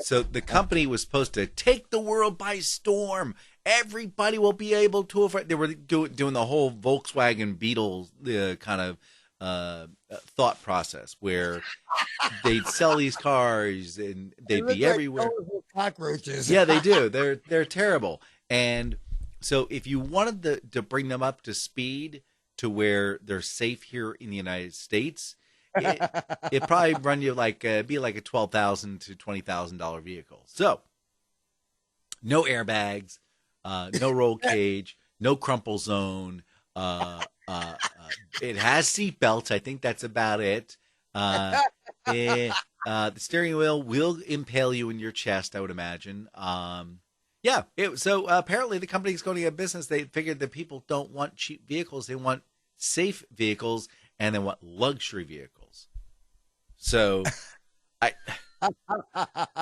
So the company was supposed to take the world by storm. Everybody will be able to afford. They were doing the whole Volkswagen Beetle kind of thought process where they'd sell these cars and they'd be everywhere. Cockroaches. Yeah, they do. They're terrible. And so if you wanted to bring them up to speed to where they're safe here in the United States, it probably run you be like a $12,000 to $20,000 vehicle. So no airbags, no roll cage, no crumple zone. It has seat belts. I think that's about it. The steering wheel will impale you in your chest, I would imagine. So apparently the company's going to get business. They figured that people don't want cheap vehicles. They want safe vehicles, and they want luxury vehicles. So I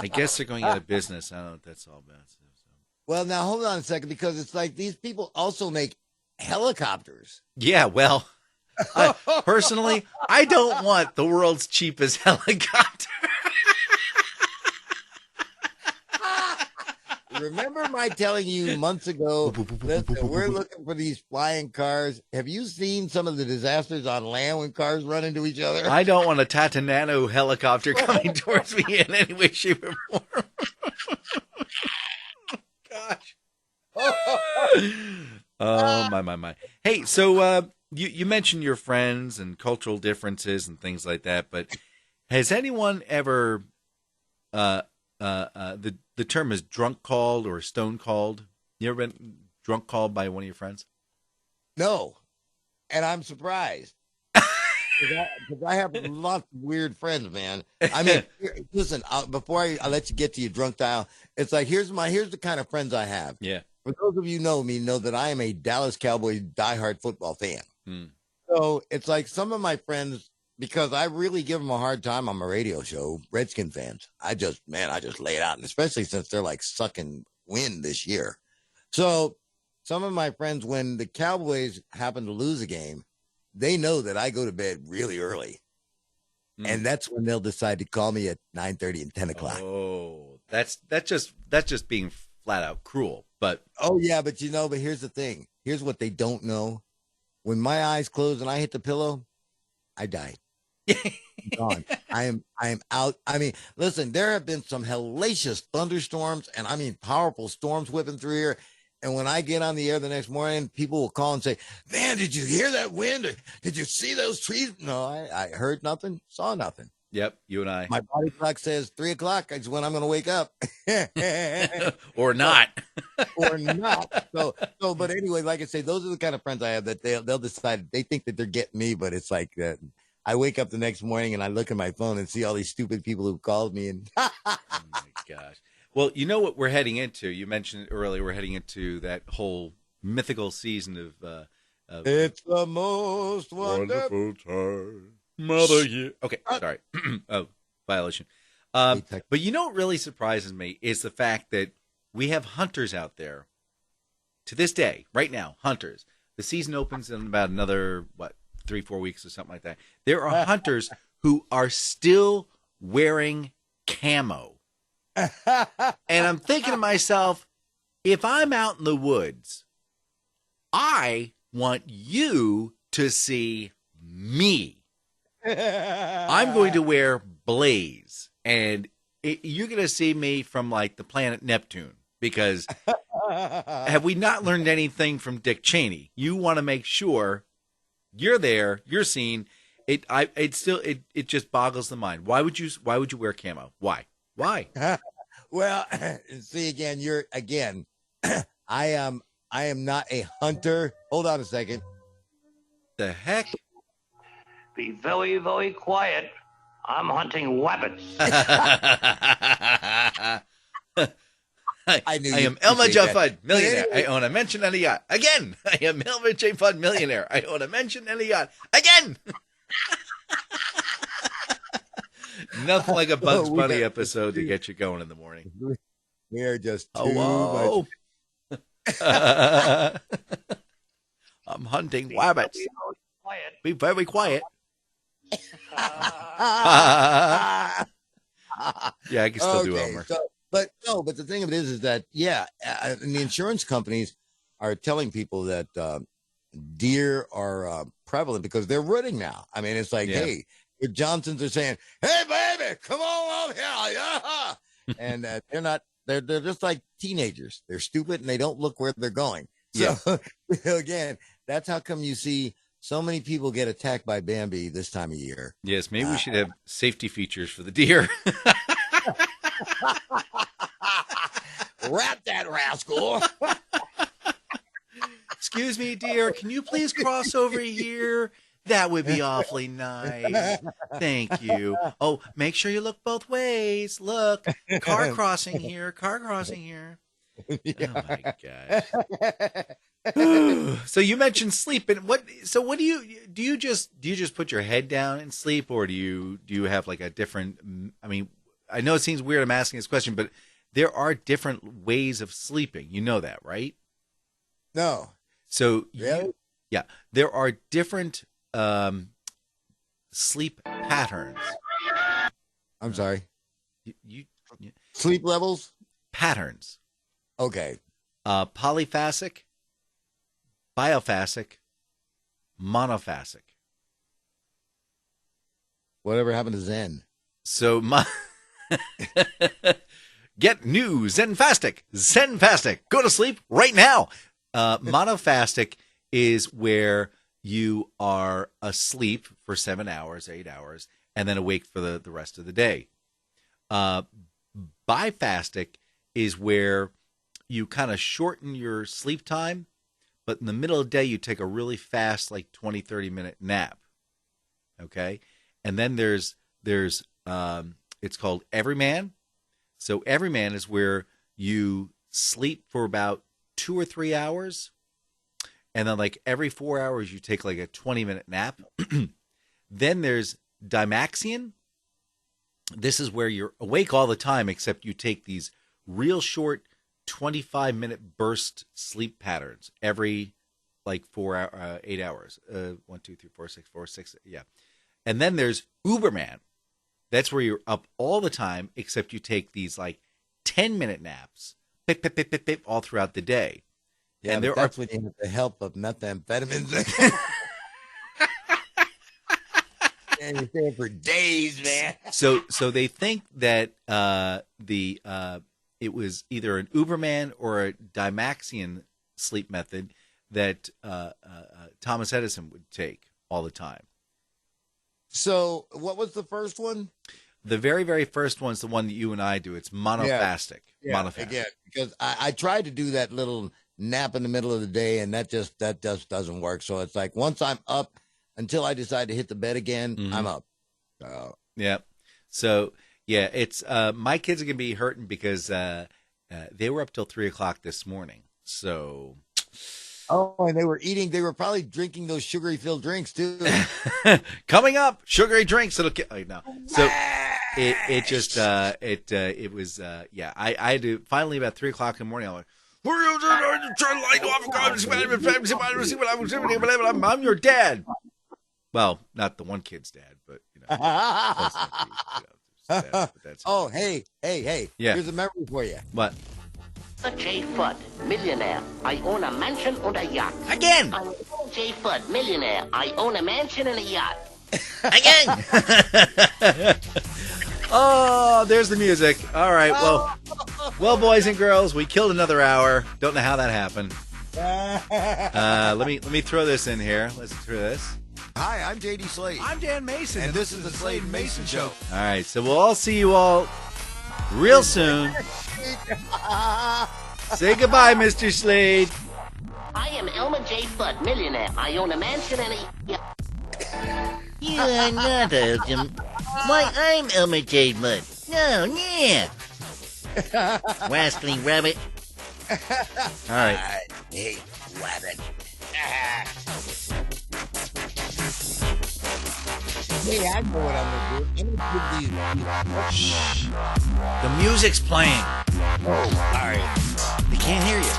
guess they're going out of business. I don't know what that's all about. So. Well, now hold on a second, because it's like these people also make helicopters. Yeah, well, personally, I don't want the world's cheapest helicopter. Remember my telling you months ago, listen, we're looking for these flying cars. Have you seen some of the disasters on land when cars run into each other? I don't want a Tata Nano helicopter coming towards me in any way, shape, or form. Gosh. Oh, my. Hey, so you mentioned your friends and cultural differences and things like that, but has anyone ever the term is drunk called or stone called? You ever been drunk called by one of your friends? No, and I'm surprised. Because I have lots of weird friends, man. I mean, listen, before I let you get to your drunk dial, it's like, here's the kind of friends I have. Yeah. For those of you who know me, know that I am a Dallas Cowboys diehard football fan. So it's like some of my friends, because I really give them a hard time on my radio show, Redskin fans. I just lay it out, and especially since they're like sucking wind this year. So some of my friends, when the Cowboys happen to lose a game, they know that I go to bed really early. And that's when they'll decide to call me at 9:30 and 10 o'clock. Oh, that's just being flat out cruel. But oh yeah, but here's the thing. Here's what they don't know. When my eyes close and I hit the pillow, I die. I'm gone. I am out. I mean, listen, there have been some hellacious thunderstorms, and I mean powerful storms whipping through here. And when I get on the air the next morning, people will call and say, "Man, did you hear that wind? Or did you see those trees?" No, I heard nothing, saw nothing. Yep, you and I. My body clock says 3 o'clock is when I'm going to wake up. Or not. Or not. So, but anyway, like I say, those are the kind of friends I have that they'll decide, they think that they're getting me, but it's like that. I wake up the next morning and I look at my phone and see all these stupid people who called me. And oh my gosh. Well, you know what we're heading into? You mentioned it earlier. We're heading into that whole mythical season of it's the most wonderful time. Mother year. Okay, sorry. Oh, violation. But you know what really surprises me is the fact that we have hunters out there to this day, right now, hunters. The season opens in about another, 3-4 weeks or something like that. There are hunters who are still wearing camo. And I'm thinking to myself, if I'm out in the woods, I want you to see me. I'm going to wear blaze, and you're going to see me from like the planet Neptune, because have we not learned anything from Dick Cheney? You want to make sure you're there, you're seen. It just boggles the mind. Why would you wear camo? Why? Well, see again, I am not a hunter. Hold on a second. The heck? Be very, very quiet. I'm hunting rabbits. I am Elmer J. Fudd, millionaire. I own a mansion and a yacht. Again, I am Elmer J. Fudd, millionaire. I own a mansion and a yacht. Again. Nothing like a Bugs We Bunny got- episode to get you going in the morning. We are just too Oh, much. whoa. I'm hunting rabbits. Quiet. Be very quiet. Yeah, I can still do Elmer. But the thing of it is that, and the insurance companies are telling people that deer are prevalent because they're rooting now. I mean, it's like, Yeah. hey, the Johnsons are saying, hey, baby, come on over here. Yeah. And they're not, they're just like teenagers. They're stupid and they don't look where they're going. So again, that's how come you see so many people get attacked by Bambi this time of year. Yes, maybe we should have safety features for the deer. Wrap that rascal. Excuse me, dear. Can you please cross over here? That would be awfully nice. Thank you. Oh, make sure you look both ways. Look, car crossing here. Car crossing here. Oh my gosh. So you mentioned sleep, and what do you just put your head down and sleep, or do you have like a different? I mean, I know it seems weird I'm asking this question, but there are different ways of sleeping. You know that, right? No. So Really? there are different sleep patterns. I'm sorry. You Sleep levels? patterns. Okay. Polyphasic, biophasic, monophasic. Whatever happened to Zen? So get new Zenfastic. Zenfastic. Go to sleep right now. Monophasic is where you are asleep for 7 hours, 8 hours, and then awake for the rest of the day. Biphasic is where you kind of shorten your sleep time, but in the middle of the day, you take a really fast, like 20, 30-minute nap. Okay? And then there's it's called Everyman. So Everyman is where you sleep for about 2 or 3 hours, and then like every 4 hours you take like a 20-minute nap. Then there's Dymaxion. This is where you're awake all the time, except you take these real short 25-minute burst sleep patterns every like 8 hours. 1, 2, 3, 4, 6, 4, 6. Yeah. And then there's Uberman. That's where you're up all the time, except you take these like 10-minute naps, pip, pip, pip, pip, pip, all throughout the day. Yeah, and but that's when you have the help of methamphetamines. And you're staying for days, man. So they think that it was either an Uberman or a Dymaxion sleep method that Thomas Edison would take all the time. So what was the first one? The very, very first one's the one that you and I do. It's monophasic. Yeah, monophasic. again, because I tried to do that little nap in the middle of the day, and that just doesn't work. So it's like once I'm up until I decide to hit the bed again, I'm up. Yeah. So yeah, it's my kids are gonna be hurting because they were up till 3:00 this morning. So. Oh, and they were eating. They were probably drinking those sugary-filled drinks too. Coming up, sugary drinks. It'll get. Oh, no. So it just it was yeah. I had to finally about 3:00 in the morning. I'm like, I'm your dad. Well, not the one kid's dad, but you know. Close enough to, sad, but that's Oh, hey. Yeah. Here's a memory for you. What? J. Fudd, millionaire. I own a mansion and a yacht. Again. I'm J. Fudd, millionaire. I own a mansion and a yacht. Again. Oh, there's the music. All right. Well, boys and girls, we killed another hour. Don't know how that happened. Let me throw this in here. Let's throw this. Hi, I'm JD Slade. I'm Dan Mayson, And this is the Slade and Mayson Show. All right. So we'll all see you all real soon. Say goodbye, Mr. Slade. I am Elmer J. Fudd, millionaire. I own a mansion and a yacht. You are not Elton. Why, I'm Elmer J. Mudd. No, yeah. Rascally rabbit. All right. Hey, rabbit. Hey, I know what I'm gonna do. I'm gonna give these. Shh. The music's playing. Oh, all right. They can't hear you.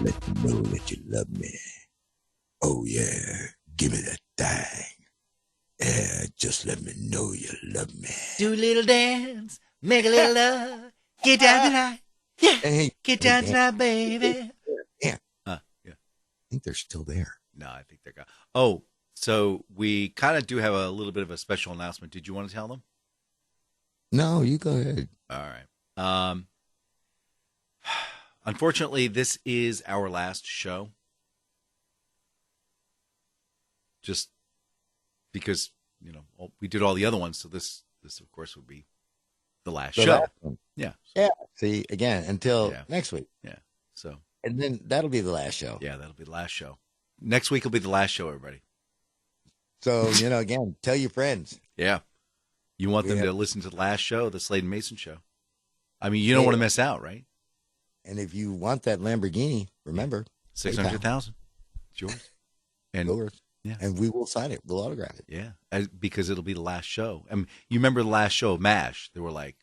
Let me know that you love me. Oh yeah, give me that thing. Yeah, just let me know you love me. Do a little dance, make a little love, get down tonight. Yeah, Hey, get down tonight, baby. Yeah, Yeah. I think they're still there. No, I think they're gone. Oh, so we kind of do have a little bit of a special announcement. Did you want to tell them? No, you go ahead. All right. Unfortunately, this is our last show. Just because, we did all the other ones, so this of course would be the last show. Last one. Yeah. Yeah. See, again, until next week. Yeah. So. And then that'll be the last show. Yeah, that'll be the last show. Next week will be the last show, everybody. So, again, tell your friends. Yeah. You want them to listen to the last show, the Slade and Mayson show. I mean, you don't want to miss out, right? And if you want that Lamborghini, remember, 600,000. It's yours. And yours. Yeah. And we will sign it. We'll autograph it. Yeah. Because it'll be the last show. I mean, you remember the last show of MASH? There were like,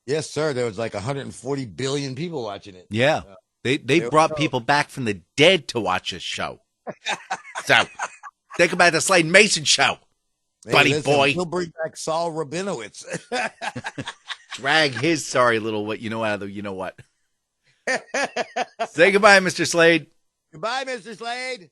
yes, sir. There was like 140 billion people watching it. Yeah. They brought people back from the dead to watch this show. So think about the Slade and Mayson show, buddy boy. He'll bring back Saul Rabinowitz. Drag his sorry little what out of the you know what. Say goodbye, Mr. Slade. Goodbye, Mr. Slade.